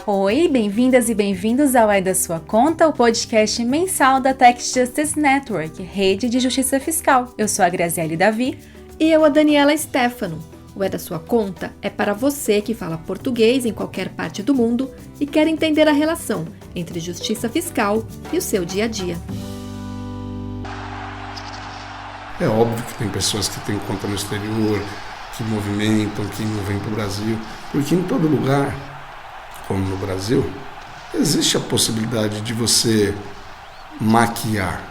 Oi, bem-vindas e bem-vindos ao É da Sua Conta, o podcast mensal da Tax Justice Network, rede de justiça fiscal. Eu sou a Graziele Davi. E eu, a Daniela Stefano. O É da Sua Conta é para você que fala português em qualquer parte do mundo e quer entender a relação entre justiça fiscal e o seu dia a dia. É óbvio que tem pessoas que têm conta no exterior, que movimentam, que não vêm para o Brasil, porque em todo lugar, como no Brasil, existe a possibilidade de você maquiar.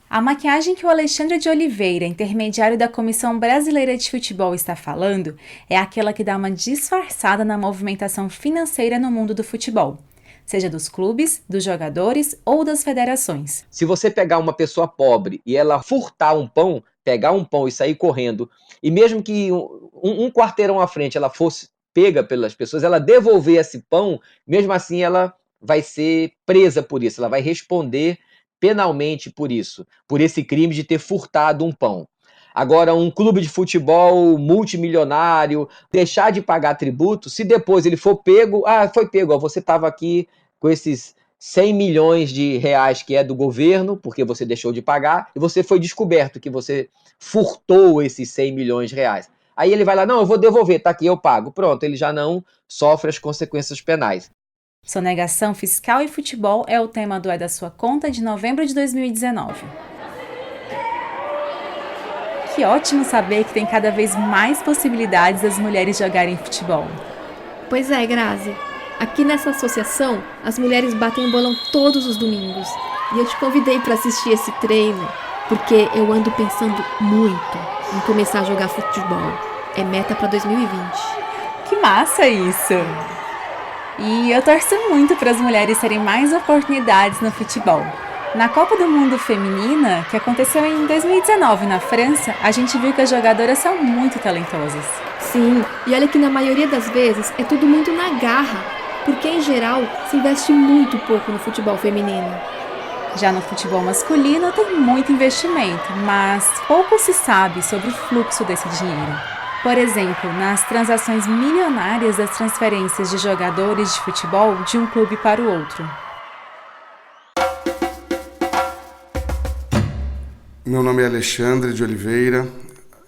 A maquiagem que o Alexandre de Oliveira, intermediário da Comissão Brasileira de Futebol, está falando é aquela que dá uma disfarçada na movimentação financeira no mundo do futebol, seja dos clubes, dos jogadores ou das federações. Se você pegar uma pessoa pobre e ela furtar um pão, pegar um pão e sair correndo, e mesmo que um quarteirão à frente ela fosse pega pelas pessoas, ela devolver esse pão, mesmo assim ela vai ser presa por isso, ela vai responder penalmente por isso, por esse crime de ter furtado um pão. Agora, um clube de futebol multimilionário deixar de pagar tributo, se depois ele for pego, foi pego, você estava aqui com esses 100 milhões de reais que é do governo, porque você deixou de pagar, e você foi descoberto que você furtou esses 100 milhões de reais. Aí ele vai lá, não, eu vou devolver, tá aqui, eu pago. Pronto, ele já não sofre as consequências penais. Sonegação fiscal e futebol é o tema do É da Sua Conta de novembro de 2019. Que ótimo saber que tem cada vez mais possibilidades das mulheres jogarem futebol. Pois é, Grazi. Aqui nessa associação, as mulheres batem bolão todos os domingos. E eu te convidei para assistir esse treino, porque eu ando pensando muito em começar a jogar futebol. É meta para 2020. Que massa isso! E eu torço muito para as mulheres terem mais oportunidades no futebol. Na Copa do Mundo Feminina, que aconteceu em 2019 na França, a gente viu que as jogadoras são muito talentosas. Sim, e olha que na maioria das vezes é tudo muito na garra, porque em geral se investe muito pouco no futebol feminino. Já no futebol masculino tem muito investimento, mas pouco se sabe sobre o fluxo desse dinheiro. Por exemplo, nas transações milionárias das transferências de jogadores de futebol de um clube para o outro. Meu nome é Alexandre de Oliveira,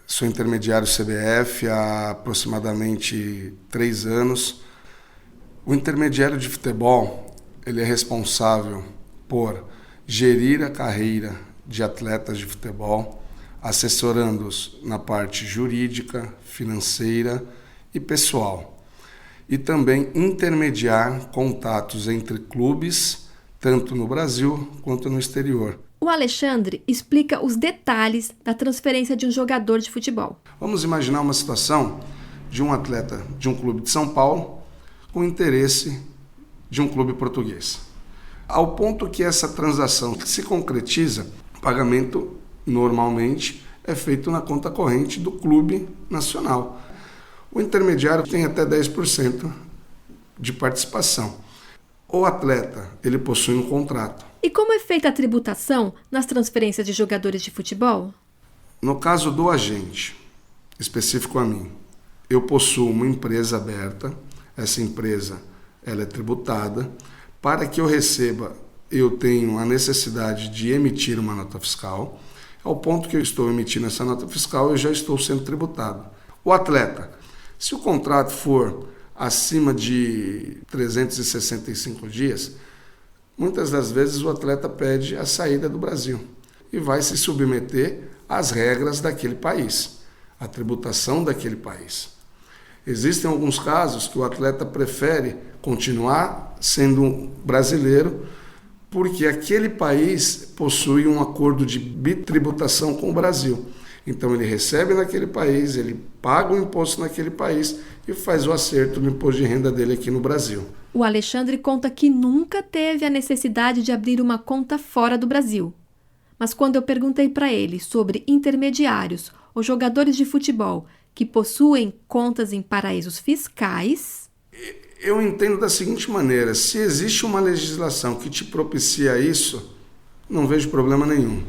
sou intermediário CBF há aproximadamente 3 anos. O intermediário de futebol, ele é responsável por gerir a carreira de atletas de futebol, assessorando-os na parte jurídica, financeira e pessoal. E também intermediar contatos entre clubes, tanto no Brasil quanto no exterior. O Alexandre explica os detalhes da transferência de um jogador de futebol. Vamos imaginar uma situação de um atleta de um clube de São Paulo com interesse de um clube português. Ao ponto que essa transação se concretiza, o pagamento normalmente é feito na conta corrente do clube nacional. O intermediário tem até 10% de participação. O atleta, ele possui um contrato. E como é feita a tributação nas transferências de jogadores de futebol? No caso do agente, específico a mim, eu possuo uma empresa aberta, essa empresa ela é tributada. Para que eu receba, eu tenho a necessidade de emitir uma nota fiscal. Ao ponto que eu estou emitindo essa nota fiscal, eu já estou sendo tributado. O atleta, se o contrato for acima de 365 dias, muitas das vezes o atleta pede a saída do Brasil e vai se submeter às regras daquele país, à tributação daquele país. Existem alguns casos que o atleta prefere continuar sendo brasileiro porque aquele país possui um acordo de bitributação com o Brasil. Então ele recebe naquele país, ele paga o imposto naquele país e faz o acerto no imposto de renda dele aqui no Brasil. O Alexandre conta que nunca teve a necessidade de abrir uma conta fora do Brasil. Mas quando eu perguntei para ele sobre intermediários ou jogadores de futebol que possuem contas em paraísos fiscais... Eu entendo da seguinte maneira, se existe uma legislação que te propicia isso, não vejo problema nenhum.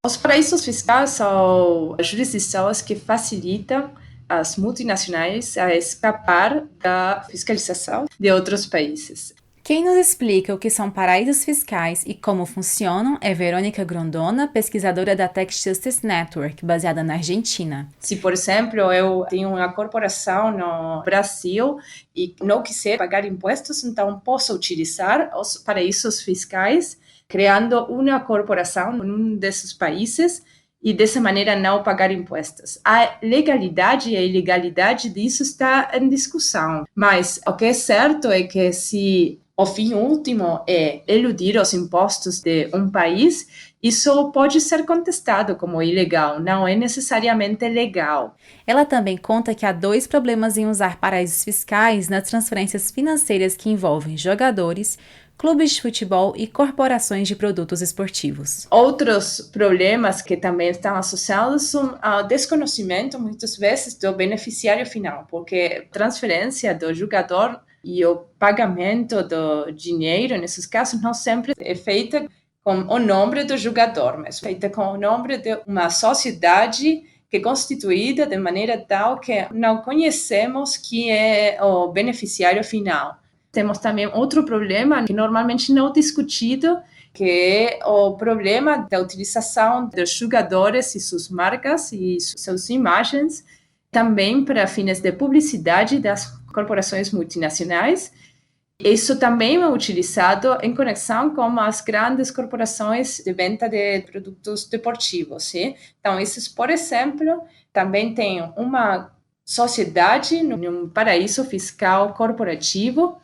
Os paraísos fiscais são jurisdições que facilitam as multinacionais a escapar da fiscalização de outros países. Quem nos explica o que são paraísos fiscais e como funcionam é Verônica Grondona, pesquisadora da Tax Justice Network, baseada na Argentina. Se, por exemplo, eu tenho uma corporação no Brasil e não quiser pagar impostos, então posso utilizar os paraísos fiscais, criando uma corporação em um desses países e dessa maneira não pagar impostos. A legalidade e a ilegalidade disso está em discussão, mas o que é certo é que se o fim último é eludir os impostos de um país, isso pode ser contestado como ilegal, não é necessariamente legal. Ela também conta que há 2 problemas em usar paraísos fiscais nas transferências financeiras que envolvem jogadores, clubes de futebol e corporações de produtos esportivos. Outros problemas que também estão associados são ao desconhecimento, muitas vezes, do beneficiário final, porque a transferência do jogador e o pagamento do dinheiro, nesses casos, não sempre é feita com o nome do jogador, mas feita com o nome de uma sociedade que é constituída de maneira tal que não conhecemos quem é o beneficiário final. Temos também outro problema que normalmente não é discutido, que é o problema da utilização dos jogadores e suas marcas e suas imagens também para fins de publicidade das corporações multinacionais. Isso também é utilizado em conexão com as grandes corporações de venda de produtos deportivos. Sim? Então, esses, por exemplo, também têm uma sociedade num paraíso fiscal corporativo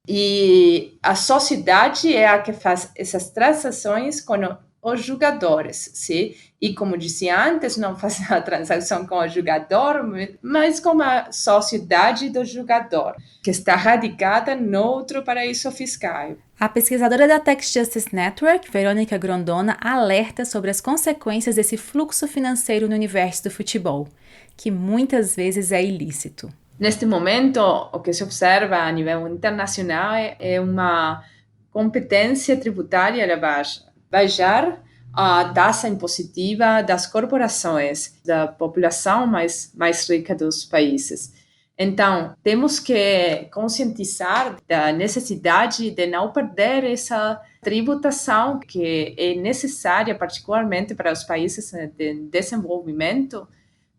e a sociedade é a que faz essas transações com os jogadores, sim? E como disse antes, não faz a transação com o jogador, mas com a sociedade do jogador, que está radicada no outro paraíso fiscal. A pesquisadora da Tax Justice Network, Verônica Grondona, alerta sobre as consequências desse fluxo financeiro no universo do futebol, que muitas vezes é ilícito. Neste momento, o que se observa a nível internacional é uma competência tributária baixa. Baixar a taxa impositiva das corporações, da população mais rica dos países. Então, temos que conscientizar da necessidade de não perder essa tributação que é necessária, particularmente para os países de desenvolvimento,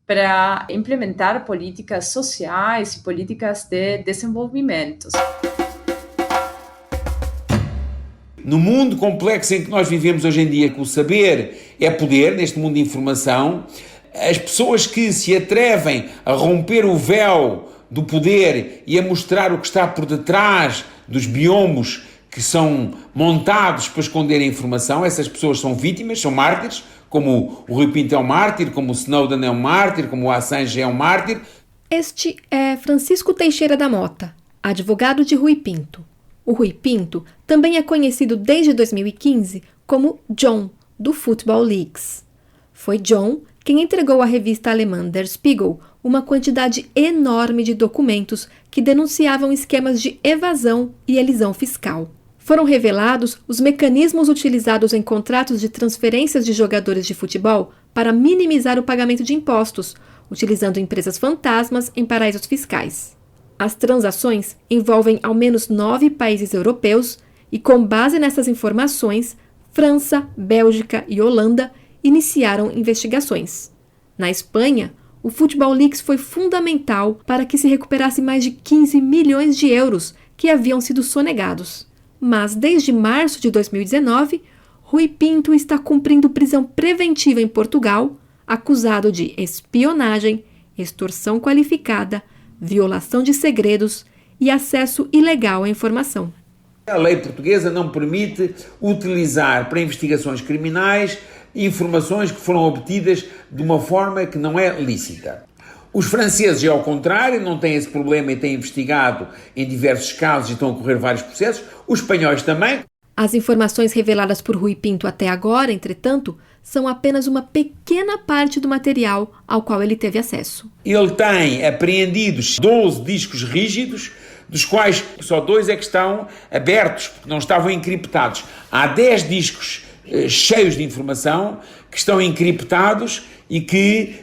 para implementar políticas sociais e políticas de desenvolvimento. No mundo complexo em que nós vivemos hoje em dia, que o saber é poder, neste mundo de informação, as pessoas que se atrevem a romper o véu do poder e a mostrar o que está por detrás dos biomos que são montados para esconder a informação, essas pessoas são vítimas, são mártires, como o Rui Pinto é um mártir, como o Snowden é um mártir, como o Assange é um mártir. Este é Francisco Teixeira da Mota, advogado de Rui Pinto. O Rui Pinto também é conhecido desde 2015 como John, do Football Leaks. Foi John quem entregou à revista alemã Der Spiegel uma quantidade enorme de documentos que denunciavam esquemas de evasão e elisão fiscal. Foram revelados os mecanismos utilizados em contratos de transferências de jogadores de futebol para minimizar o pagamento de impostos, utilizando empresas fantasmas em paraísos fiscais. As transações envolvem ao menos 9 países europeus e, com base nessas informações, França, Bélgica e Holanda iniciaram investigações. Na Espanha, o Football Leaks foi fundamental para que se recuperasse mais de 15 milhões de euros que haviam sido sonegados. Mas, desde março de 2019, Rui Pinto está cumprindo prisão preventiva em Portugal, acusado de espionagem, extorsão qualificada, violação de segredos e acesso ilegal à informação. A lei portuguesa não permite utilizar para investigações criminais informações que foram obtidas de uma forma que não é lícita. Os franceses, ao contrário, não têm esse problema e têm investigado em diversos casos e estão a correr vários processos. Os espanhóis também. As informações reveladas por Rui Pinto até agora, entretanto, são apenas uma pequena parte do material ao qual ele teve acesso. Ele tem apreendidos 12 discos rígidos, dos quais só 2 é que estão abertos, porque não estavam encriptados. Há 10 discos cheios de informação, que estão encriptados e que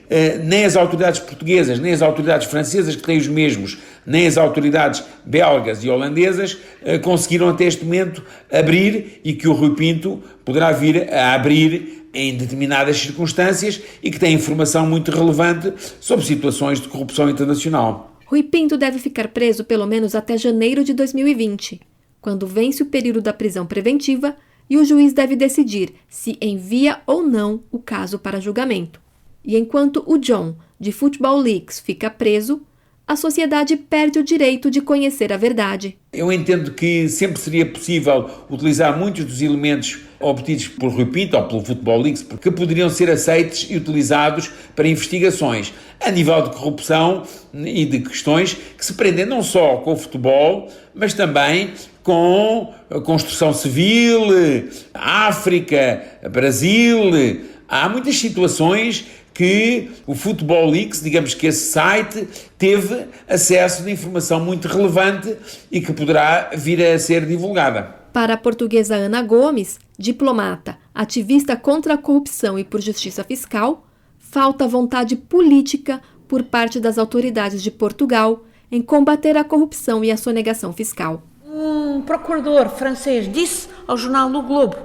nem as autoridades portuguesas, nem as autoridades francesas, que têm os mesmos, nem as autoridades belgas e holandesas conseguiram até este momento abrir, e que o Rui Pinto poderá vir a abrir em determinadas circunstâncias, e que tem informação muito relevante sobre situações de corrupção internacional. Rui Pinto deve ficar preso pelo menos até janeiro de 2020, quando vence o período da prisão preventiva e o juiz deve decidir se envia ou não o caso para julgamento. E enquanto o John, de Football Leaks, fica preso, a sociedade perde o direito de conhecer a verdade. Eu entendo que sempre seria possível utilizar muitos dos elementos obtidos por Rui Pinto ou pelo Football Leaks, porque poderiam ser aceitos e utilizados para investigações a nível de corrupção e de questões que se prendem não só com o futebol, mas também com a construção civil, África, Brasil. Há muitas situações que o Football Leaks, digamos que esse site, teve acesso de informação muito relevante e que poderá vir a ser divulgada. Para a portuguesa Ana Gomes, diplomata, ativista contra a corrupção e por justiça fiscal, falta vontade política por parte das autoridades de Portugal em combater a corrupção e a sonegação fiscal. Um procurador francês disse ao jornal O Globo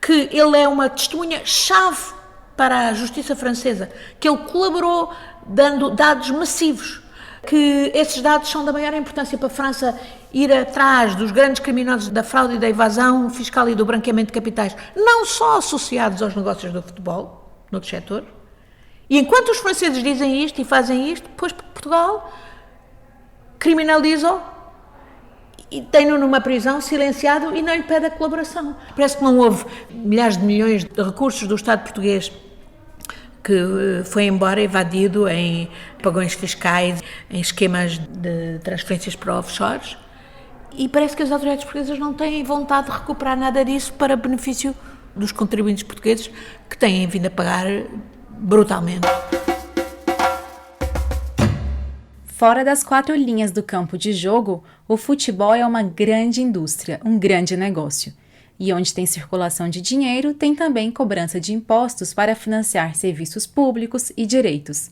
que ele é uma testemunha-chave para a justiça francesa, que ele colaborou dando dados massivos, que esses dados são da maior importância para a França ir atrás dos grandes criminosos da fraude e da evasão fiscal e do branqueamento de capitais, não só associados aos negócios do futebol, noutro setor. E enquanto os franceses dizem isto e fazem isto, depois Portugal criminaliza-o e tem-no numa prisão silenciado e não lhe pede a colaboração. Parece que não houve milhares de milhões de recursos do Estado português que foi embora evadido em pagões fiscais, em esquemas de transferências para offshores, e parece que as autoridades portuguesas não têm vontade de recuperar nada disso para benefício dos contribuintes portugueses, que têm vindo a pagar brutalmente. Fora das 4 linhas do campo de jogo, o futebol é uma grande indústria, um grande negócio. E onde tem circulação de dinheiro, tem também cobrança de impostos para financiar serviços públicos e direitos.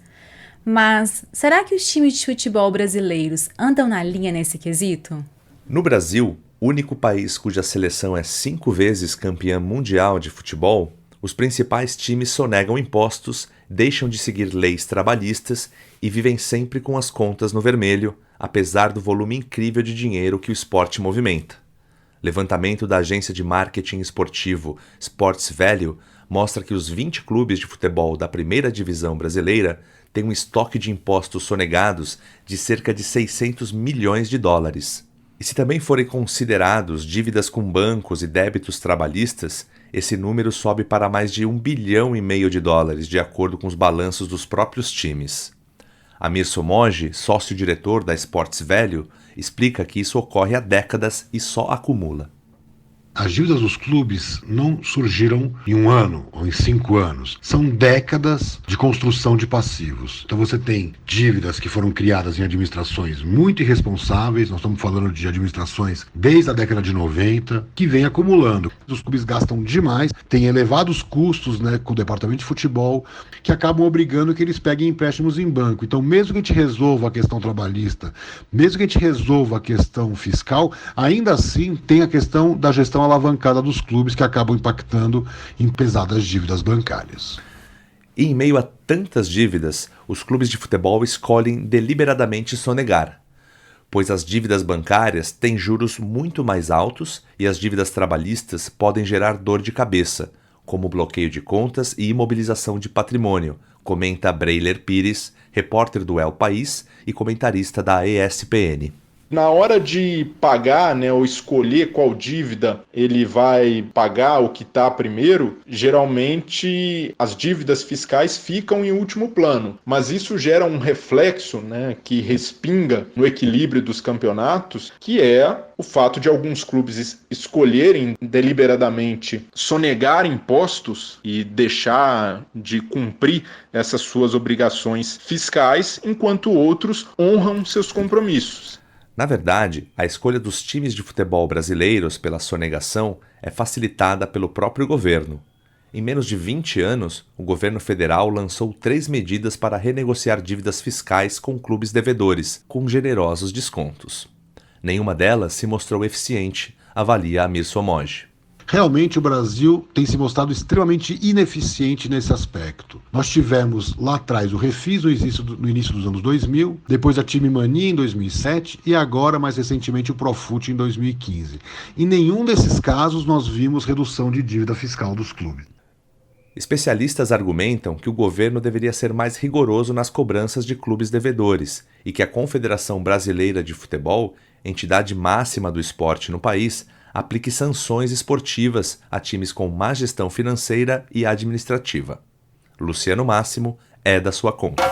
Mas será que os times de futebol brasileiros andam na linha nesse quesito? No Brasil, único país cuja seleção é 5 vezes campeã mundial de futebol, os principais times sonegam impostos, deixam de seguir leis trabalhistas e vivem sempre com as contas no vermelho, apesar do volume incrível de dinheiro que o esporte movimenta. Levantamento da agência de marketing esportivo Sports Value mostra que os 20 clubes de futebol da primeira divisão brasileira têm um estoque de impostos sonegados de cerca de 600 milhões de dólares. E se também forem considerados dívidas com bancos e débitos trabalhistas, esse número sobe para mais de 1,5 bilhão de dólares, de acordo com os balanços dos próprios times. Amir Somoji, sócio-diretor da Sports Value, explica que isso ocorre há décadas e só acumula. As dívidas dos clubes não surgiram em 1 ano ou em 5 anos. São décadas de construção de passivos. Então você tem dívidas que foram criadas em administrações muito irresponsáveis. Nós estamos falando de administrações desde a década de 90, que vem acumulando. Os clubes gastam demais, têm elevados custos, com o departamento de futebol, que acabam obrigando que eles peguem empréstimos em banco. Então, mesmo que a gente resolva a questão trabalhista, mesmo que a gente resolva a questão fiscal, ainda assim tem a questão da gestão alavancada dos clubes, que acabam impactando em pesadas dívidas bancárias. E em meio a tantas dívidas, os clubes de futebol escolhem deliberadamente sonegar, pois as dívidas bancárias têm juros muito mais altos e as dívidas trabalhistas podem gerar dor de cabeça, como bloqueio de contas e imobilização de patrimônio, comenta Breiler Pires, repórter do El País e comentarista da ESPN. Na hora de pagar, ou escolher qual dívida ele vai pagar, o que está primeiro, geralmente as dívidas fiscais ficam em último plano. Mas isso gera um reflexo, que respinga no equilíbrio dos campeonatos, que é o fato de alguns clubes escolherem deliberadamente sonegar impostos e deixar de cumprir essas suas obrigações fiscais, enquanto outros honram seus compromissos. Na verdade, a escolha dos times de futebol brasileiros pela sonegação é facilitada pelo próprio governo. Em menos de 20 anos, o governo federal lançou 3 medidas para renegociar dívidas fiscais com clubes devedores, com generosos descontos. Nenhuma delas se mostrou eficiente, avalia Amir Somogyi. Realmente o Brasil tem se mostrado extremamente ineficiente nesse aspecto. Nós tivemos lá atrás o Refis no início dos anos 2000, depois a Time Mania em 2007 e agora, mais recentemente, o Profut em 2015. Em nenhum desses casos nós vimos redução de dívida fiscal dos clubes. Especialistas argumentam que o governo deveria ser mais rigoroso nas cobranças de clubes devedores e que a Confederação Brasileira de Futebol, entidade máxima do esporte no país, aplique sanções esportivas a times com má gestão financeira e administrativa. Luciano Máximo é da sua conta.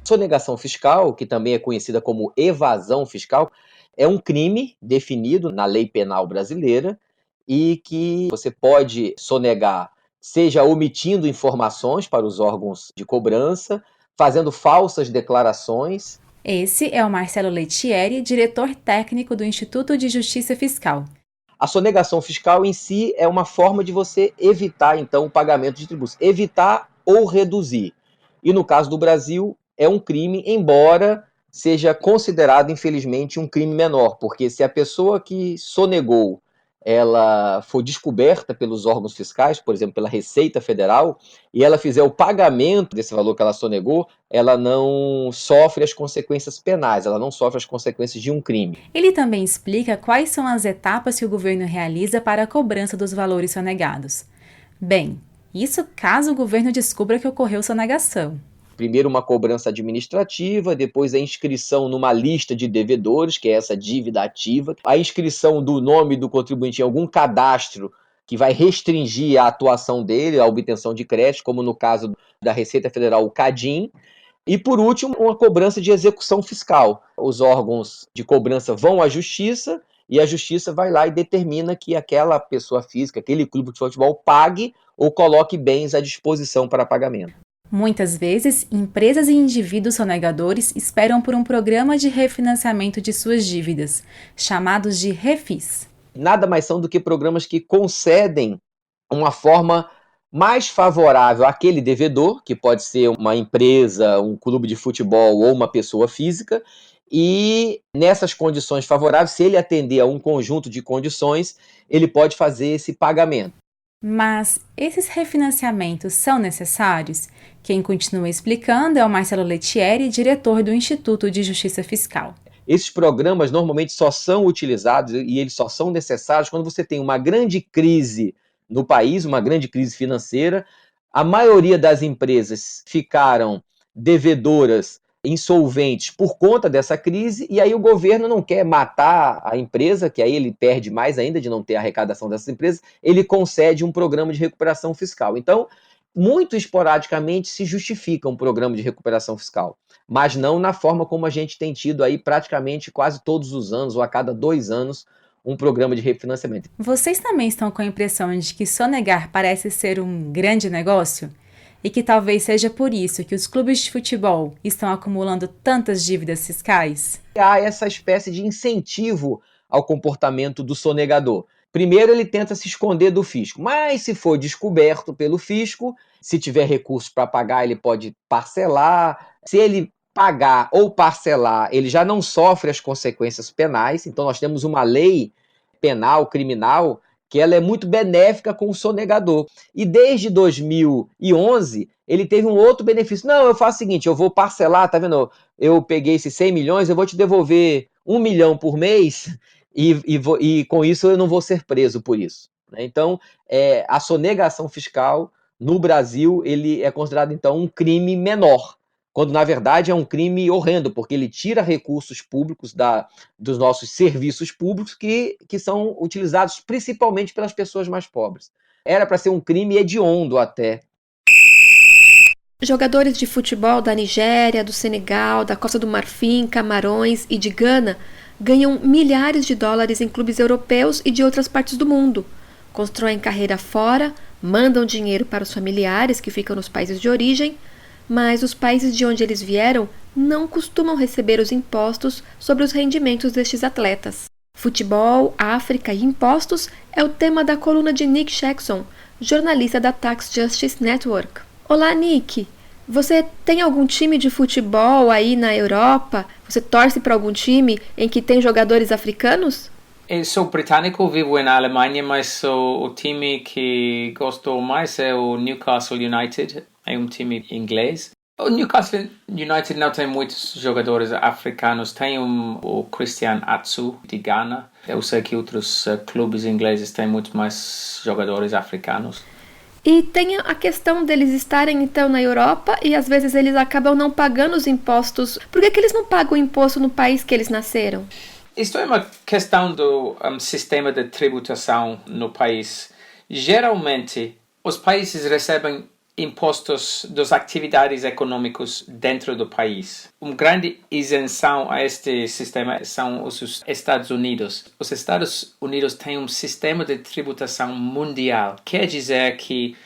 Sonegação fiscal, que também é conhecida como evasão fiscal, é um crime definido na lei penal brasileira e que você pode sonegar, seja omitindo informações para os órgãos de cobrança, fazendo falsas declarações. Esse é o Marcelo Lettieri, diretor técnico do Instituto de Justiça Fiscal. A sonegação fiscal em si é uma forma de você evitar, então, o pagamento de tributos. Evitar ou reduzir. E no caso do Brasil, é um crime, embora seja considerado, infelizmente, um crime menor. Porque se a pessoa que sonegou ela for descoberta pelos órgãos fiscais, por exemplo, pela Receita Federal, e ela fizer o pagamento desse valor que ela sonegou, ela não sofre as consequências penais, ela não sofre as consequências de um crime. Ele também explica quais são as etapas que o governo realiza para a cobrança dos valores sonegados. Bem, isso caso o governo descubra que ocorreu sonegação. Primeiro uma cobrança administrativa, depois a inscrição numa lista de devedores, que é essa dívida ativa, a inscrição do nome do contribuinte em algum cadastro que vai restringir a atuação dele, a obtenção de crédito, como no caso da Receita Federal, o CADIM, e por último, uma cobrança de execução fiscal. Os órgãos de cobrança vão à justiça e a justiça vai lá e determina que aquela pessoa física, aquele clube de futebol, pague ou coloque bens à disposição para pagamento. Muitas vezes, empresas e indivíduos sonegadores esperam por um programa de refinanciamento de suas dívidas, chamados de refis. Nada mais são do que programas que concedem uma forma mais favorável àquele devedor, que pode ser uma empresa, um clube de futebol ou uma pessoa física, e nessas condições favoráveis, se ele atender a um conjunto de condições, ele pode fazer esse pagamento. Mas esses refinanciamentos são necessários? Quem continua explicando é o Marcelo Lettieri, diretor do Instituto de Justiça Fiscal. Esses programas normalmente só são utilizados e eles só são necessários quando você tem uma grande crise no país, uma grande crise financeira. A maioria das empresas ficaram devedoras, insolventes por conta dessa crise, e aí o governo não quer matar a empresa, que aí ele perde mais ainda de não ter arrecadação dessas empresas, ele concede um programa de recuperação fiscal. Então, muito esporadicamente se justifica um programa de recuperação fiscal, mas não na forma como a gente tem tido aí praticamente quase todos os anos, ou a cada 2 anos, um programa de refinanciamento. Vocês também estão com a impressão de que sonegar parece ser um grande negócio? E que talvez seja por isso que os clubes de futebol estão acumulando tantas dívidas fiscais? Há essa espécie de incentivo ao comportamento do sonegador. Primeiro, ele tenta se esconder do fisco, mas se for descoberto pelo fisco, se tiver recursos para pagar, ele pode parcelar. Se ele pagar ou parcelar, ele já não sofre as consequências penais. Então, nós temos uma lei penal, criminal, que ela é muito benéfica com o sonegador. E desde 2011, ele teve um outro benefício. Não, eu faço o seguinte, eu vou parcelar, tá vendo? Eu peguei esses 100 milhões, eu vou te devolver 1 milhão por mês e com isso eu não vou ser preso por isso. Então, a sonegação fiscal no Brasil, ele é considerado, então, um crime menor, quando, na verdade, é um crime horrendo, porque ele tira recursos públicos dos nossos serviços públicos que são utilizados principalmente pelas pessoas mais pobres. Era para ser um crime hediondo até. Jogadores de futebol da Nigéria, do Senegal, da Costa do Marfim, Camarões e de Gana ganham milhares de dólares em clubes europeus e de outras partes do mundo. Constroem carreira fora, mandam dinheiro para os familiares que ficam nos países de origem, mas os países de onde eles vieram não costumam receber os impostos sobre os rendimentos destes atletas. Futebol, África e impostos é o tema da coluna de Nick Jackson, jornalista da Tax Justice Network. Olá, Nick! Você tem algum time de futebol aí na Europa? Você torce para algum time em que tem jogadores africanos? Eu sou britânico, vivo na Alemanha, mas o time que gosto mais é o Newcastle United, é um time inglês. O Newcastle United não tem muitos jogadores africanos, tem o Christian Atsu de Ghana. Eu sei que outros clubes ingleses têm muito mais jogadores africanos. E tem a questão deles estarem então na Europa e às vezes eles acabam não pagando os impostos. Por que eles não pagam o imposto no país que eles nasceram? Isto é uma questão do sistema de tributação no país. Geralmente, os países recebem impostos das atividades econômicas dentro do país. Uma grande isenção a este sistema são os Estados Unidos. Os Estados Unidos têm um sistema de tributação mundial. Quer dizer que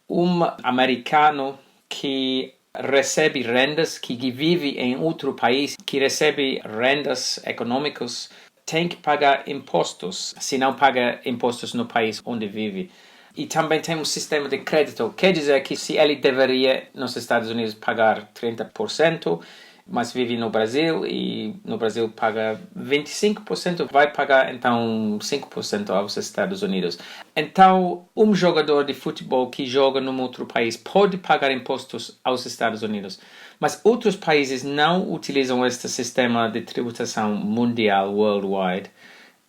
um americano que recebe rendas, que vive em outro país, que recebe rendas econômicas, tem que pagar impostos, se não paga impostos no país onde vive. E também tem um sistema de crédito, quer dizer que se ele deveria nos Estados Unidos pagar 30%, mas vive no Brasil e no Brasil paga 25%, vai pagar então 5% aos Estados Unidos. Então, um jogador de futebol que joga num outro país pode pagar impostos aos Estados Unidos, mas outros países não utilizam este sistema de tributação mundial, worldwide,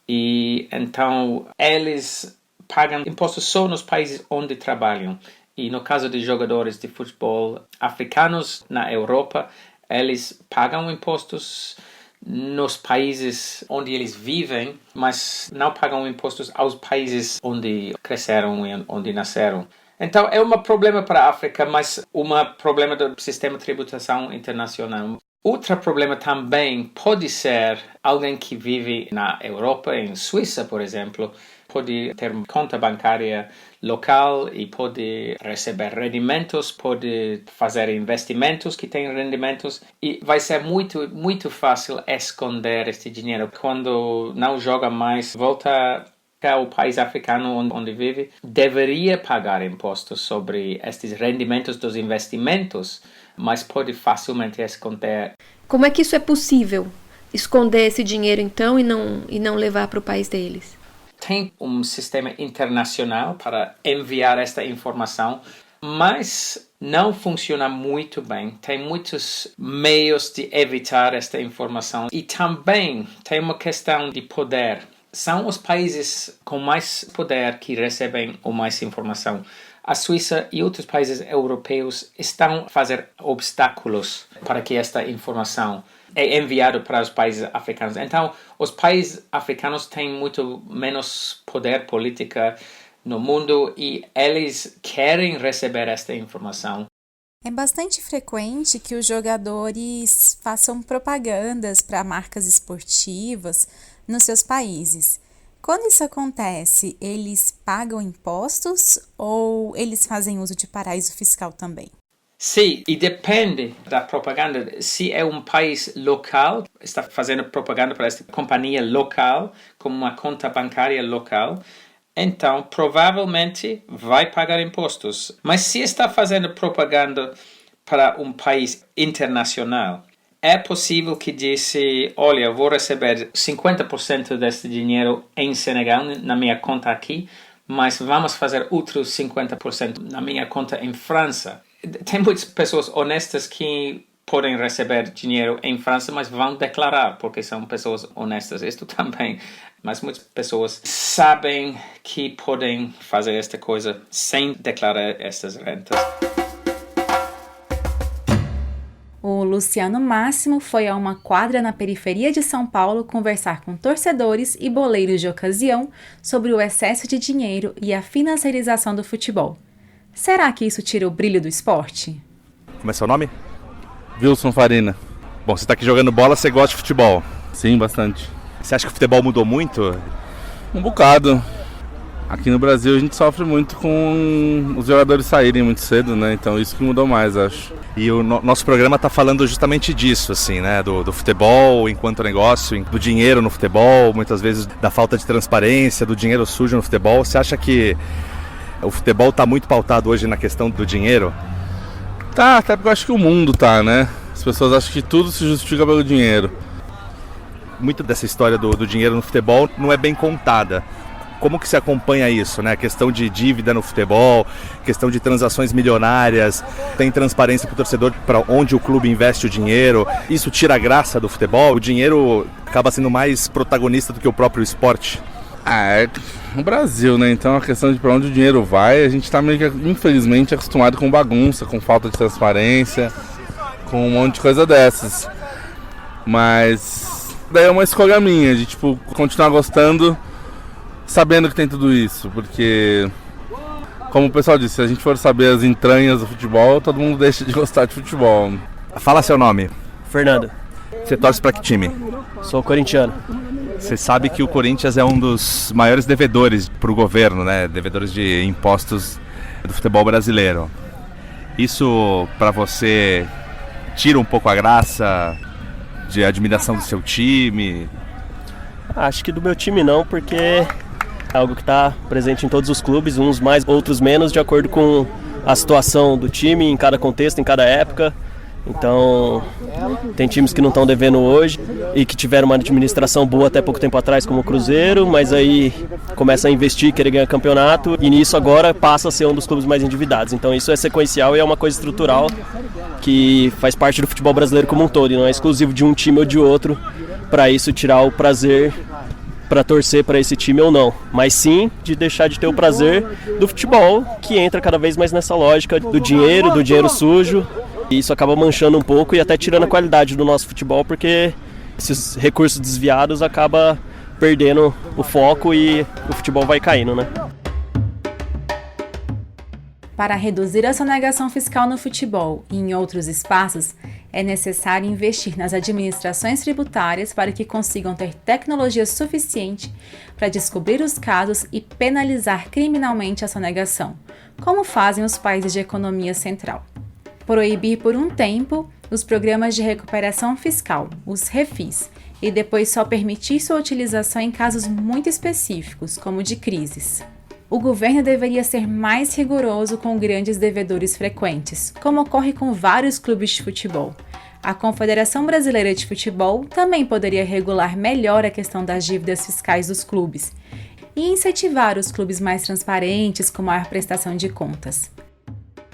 e então eles pagam impostos só nos países onde trabalham. E no caso de jogadores de futebol africanos na Europa, eles pagam impostos nos países onde eles vivem, mas não pagam impostos aos países onde cresceram e onde nasceram. Então é um problema para a África, mas um problema do sistema de tributação internacional. Outro problema também pode ser alguém que vive na Europa, em Suíça, por exemplo, pode ter uma conta bancária local e pode receber rendimentos, pode fazer investimentos que têm rendimentos e vai ser muito fácil esconder este dinheiro. Quando não joga mais, volta ao país africano onde vive, deveria pagar impostos sobre estes rendimentos dos investimentos, mas pode facilmente esconder. Como é que isso é possível? Esconder esse dinheiro então e não levar para o país deles? Tem um sistema internacional para enviar esta informação, mas não funciona muito bem. Tem muitos meios de evitar esta informação e também tem uma questão de poder. São os países com mais poder que recebem mais informação. A Suíça e outros países europeus estão a fazer obstáculos para que esta informação é enviada para os países africanos. Então, os países africanos têm muito menos poder político no mundo e eles querem receber esta informação. É bastante frequente que os jogadores façam propagandas para marcas esportivas nos seus países. Quando isso acontece, eles pagam impostos ou eles fazem uso de paraíso fiscal também? Sim, e depende da propaganda. Se é um país local, está fazendo propaganda para esta companhia local, com uma conta bancária local, então provavelmente vai pagar impostos. Mas se está fazendo propaganda para um país internacional, é possível que disse, olha, vou receber 50% deste dinheiro em Senegal, na minha conta aqui, mas vamos fazer outros 50% na minha conta em França. Tem muitas pessoas honestas que podem receber dinheiro em França, mas vão declarar, porque são pessoas honestas. Isto também. Mas muitas pessoas sabem que podem fazer esta coisa sem declarar estas rentas. O Luciano Máximo foi a uma quadra na periferia de São Paulo conversar com torcedores e boleiros de ocasião sobre o excesso de dinheiro e a financiarização do futebol. Será que isso tira o brilho do esporte? Como é seu nome? Wilson Farina. Bom, você está aqui jogando bola, você gosta de futebol? Sim, bastante. Você acha que o futebol mudou muito? Um bocado. Aqui no Brasil a gente sofre muito com os jogadores saírem muito cedo, né? Então isso que mudou mais, acho. E o nosso programa está falando justamente disso, assim, né? Do futebol enquanto negócio, do dinheiro no futebol, muitas vezes da falta de transparência, do dinheiro sujo no futebol. Você acha que o futebol está muito pautado hoje na questão do dinheiro? Tá, até porque eu acho que o mundo tá, né? As pessoas acham que tudo se justifica pelo dinheiro. Muito dessa história do dinheiro no futebol não é bem contada. Como que se acompanha isso, né? A questão de dívida no futebol, questão de transações milionárias, tem transparência para o torcedor para onde o clube investe o dinheiro. Isso tira a graça do futebol? O dinheiro acaba sendo mais protagonista do que o próprio esporte? É no Brasil, né? Então a questão de para onde o dinheiro vai, a gente está meio que, infelizmente, acostumado com bagunça, com falta de transparência, com um monte de coisa dessas. Mas daí é uma escolha minha de, tipo, continuar gostando, sabendo que tem tudo isso, porque, como o pessoal disse, se a gente for saber as entranhas do futebol, todo mundo deixa de gostar de futebol. Fala seu nome. Fernando. Você torce para que time? Sou corintiano. Você sabe que o Corinthians é um dos maiores devedores para o governo, né? Devedores de impostos do futebol brasileiro. Isso para você tira um pouco a graça de admiração do seu time? Acho que do meu time não, porque é algo que está presente em todos os clubes, uns mais, outros menos, de acordo com a situação do time, em cada contexto, em cada época. Então, tem times que não estão devendo hoje e que tiveram uma administração boa até pouco tempo atrás, como o Cruzeiro, mas aí começa a investir, querer ganhar campeonato, e nisso agora passa a ser um dos clubes mais endividados. Então isso é sequencial e é uma coisa estrutural que faz parte do futebol brasileiro como um todo, e não é exclusivo de um time ou de outro, para isso tirar o prazer para torcer para esse time ou não, mas sim de deixar de ter o prazer do futebol, que entra cada vez mais nessa lógica do dinheiro sujo, e isso acaba manchando um pouco e até tirando a qualidade do nosso futebol, porque esses recursos desviados acaba perdendo o foco e o futebol vai caindo, né? Para reduzir a sonegação fiscal no futebol e em outros espaços, é necessário investir nas administrações tributárias para que consigam ter tecnologia suficiente para descobrir os casos e penalizar criminalmente a sonegação, como fazem os países de economia central. Proibir por um tempo os programas de recuperação fiscal, os refis, e depois só permitir sua utilização em casos muito específicos, como de crises. O governo deveria ser mais rigoroso com grandes devedores frequentes, como ocorre com vários clubes de futebol. A Confederação Brasileira de Futebol também poderia regular melhor a questão das dívidas fiscais dos clubes e incentivar os clubes mais transparentes com maior prestação de contas.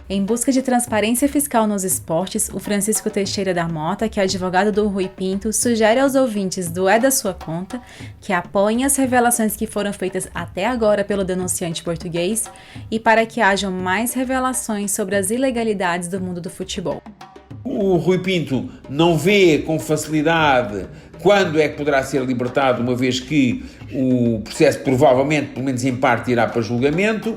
Em busca de transparência fiscal nos esportes, o Francisco Teixeira da Mota, que é advogado do Rui Pinto, sugere aos ouvintes do É da Sua Conta que apoiem as revelações que foram feitas até agora pelo denunciante português e para que hajam mais revelações sobre as ilegalidades do mundo do futebol. O Rui Pinto não vê com facilidade quando é que poderá ser libertado, uma vez que o processo provavelmente, pelo menos em parte, irá para julgamento,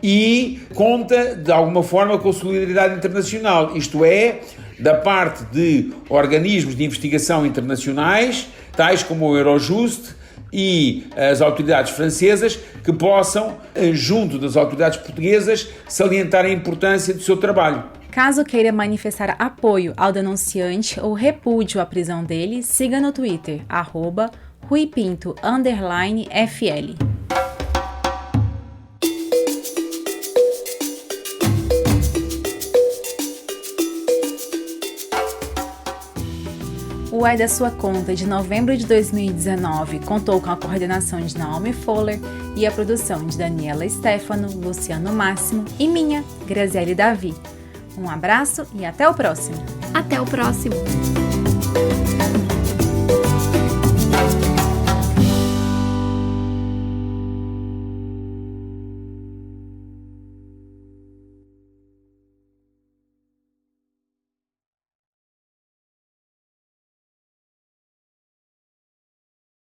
e conta de alguma forma com a solidariedade internacional, isto é, da parte de organismos de investigação internacionais, tais como o Eurojust e as autoridades francesas, que possam, junto das autoridades portuguesas, salientar a importância do seu trabalho. Caso queira manifestar apoio ao denunciante ou repúdio à prisão dele, siga no Twitter, @ruipinto_FL. O É da Sua Conta, de novembro de 2019, contou com a coordenação de Naomi Fowler e a produção de Daniela Stefano, Luciano Máximo e minha, Graziele Davi. Um abraço e até o próximo! Até o próximo!